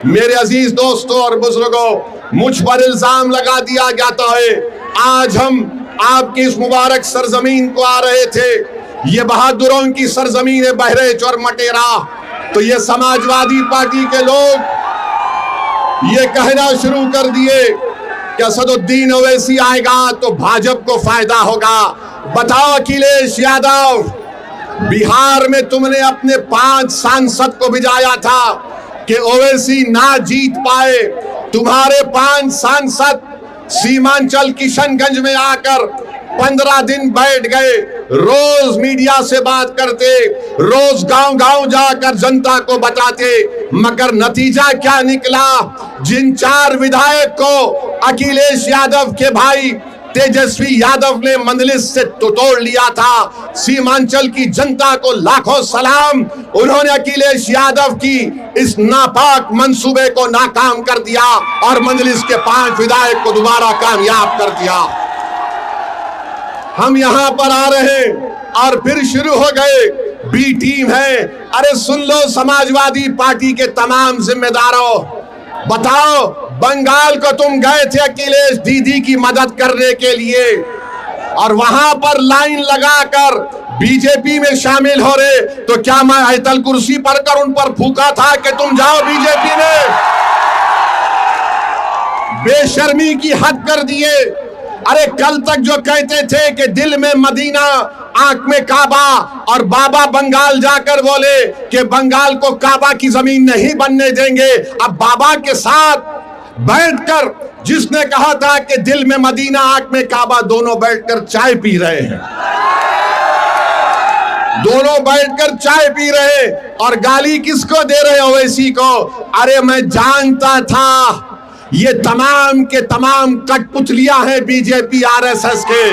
मेरे अजीज दोस्तों और बुजुर्गों, मुझ पर इल्जाम लगा दिया जाता है आज हम आपकी इस मुबारक सरजमीन को आ रहे थे, ये बहादुरों की सरजमीन है बहरेच और मटेरा। तो ये समाजवादी पार्टी के लोग ये कहना शुरू कर दिए कि असदुद्दीन ओवैसी आएगा तो भाजपा को फायदा होगा। बताओ अखिलेश यादव, बिहार में तुमने अपने 5 सांसद को भिजाया था कि ओवैसी ना जीत पाए। तुम्हारे 5 सांसद सीमांचल किशनगंज में आकर 15 दिन बैठ गए, रोज मीडिया से बात करते, रोज गांव-गांव जाकर जनता को बताते, मगर नतीजा क्या निकला? जिन 4 विधायक को अखिलेश यादव के भाई तेजस्वी यादव ने मंजलिस से तोड़ लिया था, सीमांचल की जनता को लाखों सलाम, उन्होंने अखिलेश यादव की इस नापाक मंसूबे को नाकाम कर दिया और मंजलिस के 5 विधायक को दोबारा कामयाब कर दिया। हम यहां पर आ रहे और फिर शुरू हो गए बी टीम है। अरे सुन लो समाजवादी पार्टी के तमाम जिम्मेदारों, बताओ बंगाल को तुम गए थे अखिलेश दीदी की मदद करने के लिए और वहां पर लाइन लगाकर बीजेपी में शामिल हो रहे, तो क्या मैं आयतल कुर्सी पर कर उन पर फूका था कि तुम जाओ बीजेपी में? बेशर्मी की हद कर दिए। अरे कल तक जो कहते थे कि दिल में मदीना आंख में काबा, और बाबा बंगाल जाकर बोले कि बंगाल को काबा की जमीन नहीं बनने देंगे, अब बाबा के साथ बैठकर जिसने कहा था कि दिल में मदीना आंख में काबा, दोनों बैठकर चाय पी रहे हैं, दोनों बैठकर चाय पी रहे और गाली किसको दे रहे? ओवैसी को। अरे मैं जानता था ये तमाम के तमाम कठपुतलियां हैं बीजेपी आरएसएस के।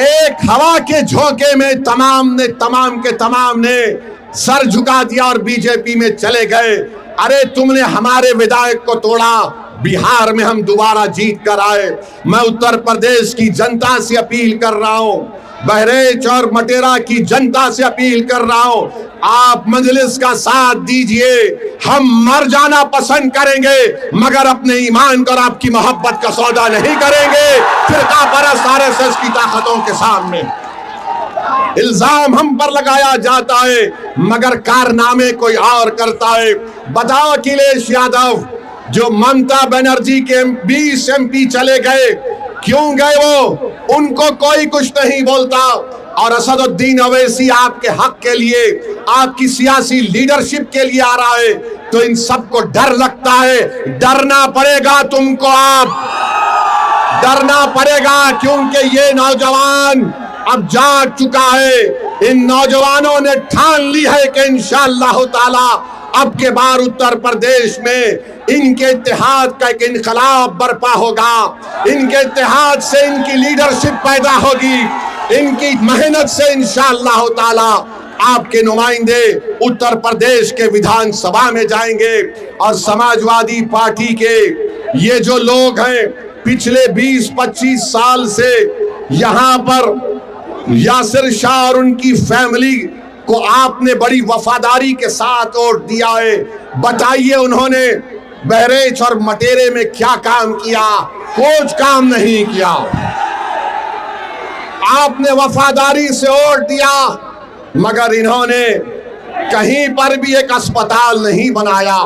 एक हवा के झोंके में तमाम के तमाम ने सर झुका दिया और बीजेपी में चले गए। अरे तुमने हमारे विधायक को तोड़ा, बिहार में हम दोबारा जीत कर आए। मैं उत्तर प्रदेश की जनता से अपील कर रहा हूं, बहरेच और मटेरा की जनता से अपील कर रहा हूं, आप मजलिस का साथ दीजिए। हम मर जाना पसंद करेंगे मगर अपने ईमान को और आपकी मोहब्बत का सौदा नहीं करेंगे फिरका परस्त आरएसएस की ताकतों के सामने। इल्जाम हम पर लगाया जाता है मगर कारनामे कोई और करता है। बताओ अखिलेश यादव, जो ममता बनर्जी के 20 MP चले गए, क्यों गए वो? उनको कोई कुछ नहीं बोलता। और असदुद्दीन ओवैसी आपके हक के लिए, आपकी सियासी लीडरशिप के लिए आ रहा है, तो इन सबको डर लगता है। डरना पड़ेगा तुमको, आप डरना पड़ेगा, क्योंकि ये नौजवान अब जाग चुका है। इन नौजवानों ने ठान ली है कि इंशाअल्लाह ताला अब के बार उत्तर प्रदेश में इनके इत्तेहाद का एक इनकलाब बर्पा होगा। इनके इत्तेहाद से इनकी लीडरशिप पैदा होगी, इनकी मेहनत से इंशाअल्लाह ताला आपके नुमाइंदे उत्तर प्रदेश के विधानसभा में जाएंगे। और समाजवादी पार्टी के ये जो लोग हैं, पिछले 20-25 साल से यहाँ पर यासिर शाह और उनकी फैमिली को आपने बड़ी वफादारी के साथ वोट दिया है। बताइए उन्होंने बहरेच और मटेरे में क्या काम किया? कुछ काम नहीं किया। आपने वफादारी से वोट दिया मगर इन्होंने कहीं पर भी एक अस्पताल नहीं बनाया।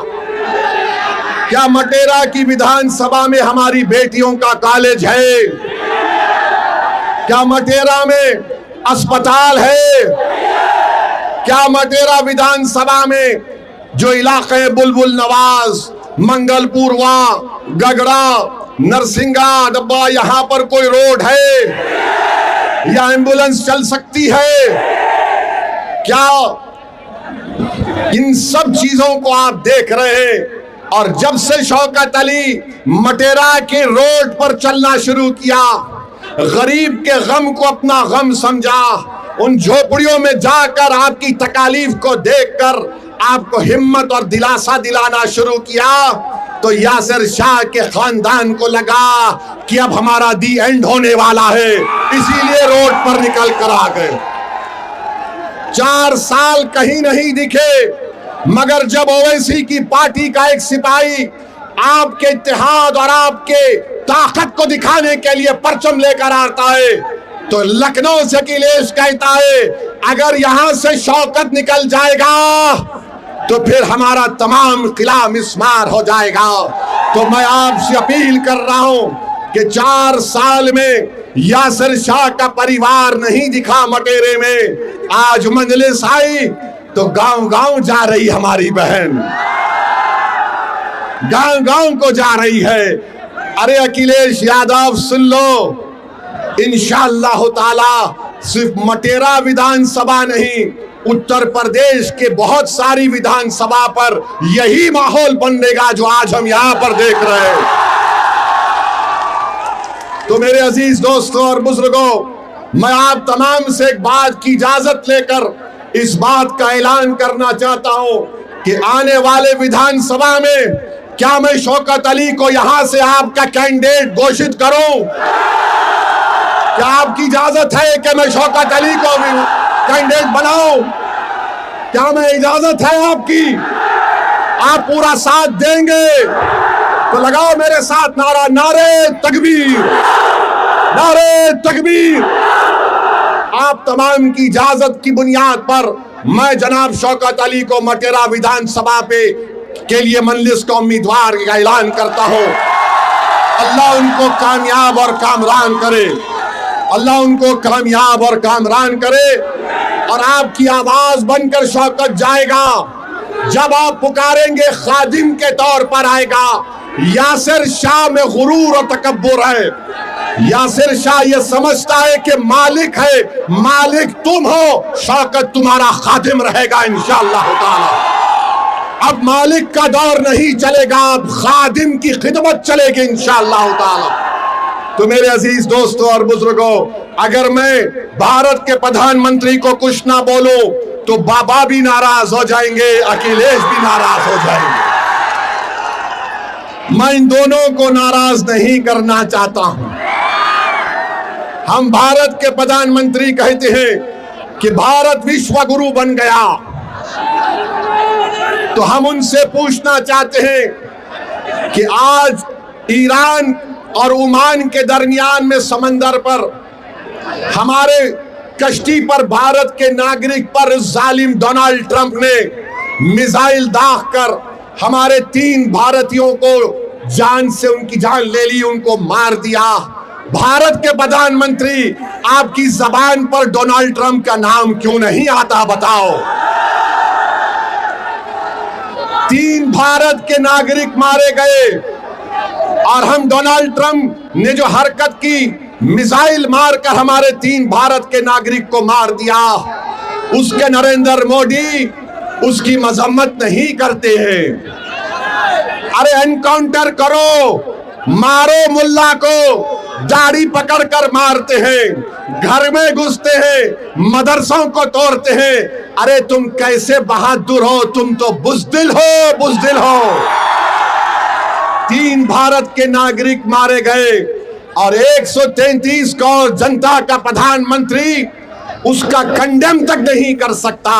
क्या मटेरा की विधानसभा में हमारी बेटियों का कॉलेज है? क्या मटेरा में अस्पताल है? क्या मटेरा विधानसभा में जो इलाके बुलबुल नवाज, मंगलपुरवा, गगड़ा, नरसिंगा डब्बा, यहाँ पर कोई रोड है या एम्बुलेंस चल सकती है? क्या इन सब चीजों को आप देख रहे हैं? और जब से शौकत अली मटेरा के रोड पर चलना शुरू किया, गरीब के गम को अपना गम समझा, उन झोपड़ियों में जाकर आपकी तकालीफ को देखकर आपको हिम्मत और दिलासा दिलाना शुरू किया, तो यासिर शाह के खानदान को लगा कि अब हमारा दी एंड होने वाला है, इसीलिए रोड पर निकल कर आ गए। 4 साल कहीं नहीं दिखे मगर जब ओवैसी की पार्टी का एक सिपाही आपके इत्तेहाद और आपके ताकत को दिखाने के लिए परचम लेकर आता है तो लखनऊ से अखिलेश कहता है अगर यहां से शौकत निकल जाएगा तो फिर हमारा तमाम किला मिस्मार हो जाएगा। तो मैं आपसे अपील कर रहा हूं कि 4 साल में यासिर शाह का परिवार नहीं दिखा मटेरे में, आज मजलिस आई तो गांव गांव जा रही हमारी बहन, गांव गांव को जा रही है। अरे अखिलेश यादव सुन लो, इंशाअल्लाह ताला सिर्फ मटेरा विधानसभा नहीं, उत्तर प्रदेश के बहुत सारी विधानसभा पर यही माहौल बनेगा जो आज हम यहां पर देख रहे हैं। तो मेरे अजीज दोस्तों और बुजुर्गों, मैं आप तमाम से एक बात की इजाजत लेकर इस बात का ऐलान करना चाहता हूं कि आने वाले विधानसभा में क्या मैं शौकत अली को यहां से आपका कैंडिडेट घोषित करूं? क्या आपकी इजाजत है कि मैं शौकत अली को भी कैंडिडेट बनाऊं? क्या मैं इजाजत है आपकी? आप पूरा साथ देंगे तो लगाओ मेरे साथ नारा, नारे तकबीर, नारे तकबीर। आप तमाम की इजाजत की बुनियाद पर मैं जनाब शौकत अली को मटेरा विधानसभा पे के लिए मजलिस का उम्मीदवार का ऐलान करता हूं। अल्लाह उनको कामयाब और कामरान करे, अल्लाह उनको कामयाब और कामरान करे। और आपकी आवाज बनकर शौकत जाएगा, जब आप पुकारेंगे खादिम के तौर पर आएगा। यासिर शाह में गुरूर और तकब्बुर है। यासिर शाह ये समझता है कि मालिक है, मालिक तुम हो, शौकत तुम्हारा खादिम रहेगा इंशाअल्लाह ताला। अब मालिक का दौर नहीं चलेगा, अब खादिम की खिदमत चलेगी इंशाअल्लाह ताला। तो मेरे अजीज दोस्तों और बुजुर्गों, अगर मैं भारत के प्रधानमंत्री को कुछ ना बोलूं तो बाबा भी नाराज हो जाएंगे, अखिलेश भी नाराज हो जाएंगे। मैं इन दोनों को नाराज नहीं करना चाहता हूं। हम भारत के प्रधानमंत्री कहते हैं कि भारत विश्व गुरु बन गया, तो हम उनसे पूछना चाहते हैं कि आज ईरान और ओमान के दरमियान में समंदर पर हमारे कश्ती पर भारत के नागरिक पर जालिम डोनाल्ड ट्रंप ने मिसाइल दागकर हमारे 3 भारतीयों को जान से उनकी जान ले ली, उनको मार दिया। भारत के प्रधानमंत्री, आपकी जबान पर डोनाल्ड ट्रंप का नाम क्यों नहीं आता बताओ? 3 भारत के नागरिक मारे गए और हम डोनाल्ड ट्रंप ने जो हरकत की, मिसाइल मारकर हमारे 3 भारत के नागरिक को मार दिया, उसके नरेंद्र मोदी उसकी मजम्मत नहीं करते हैं। अरे एनकाउंटर करो, मारो मुल्ला को, दाढ़ी पकड़कर मारते हैं, घर में घुसते हैं, मदरसों को तोड़ते हैं। अरे तुम कैसे बहादुर हो, तुम तो बुज़दिल हो, बुज़दिल हो। 3 भारत के नागरिक मारे गए और 133 करोड़ जनता का प्रधानमंत्री उसका कंडेम तक नहीं कर सकता।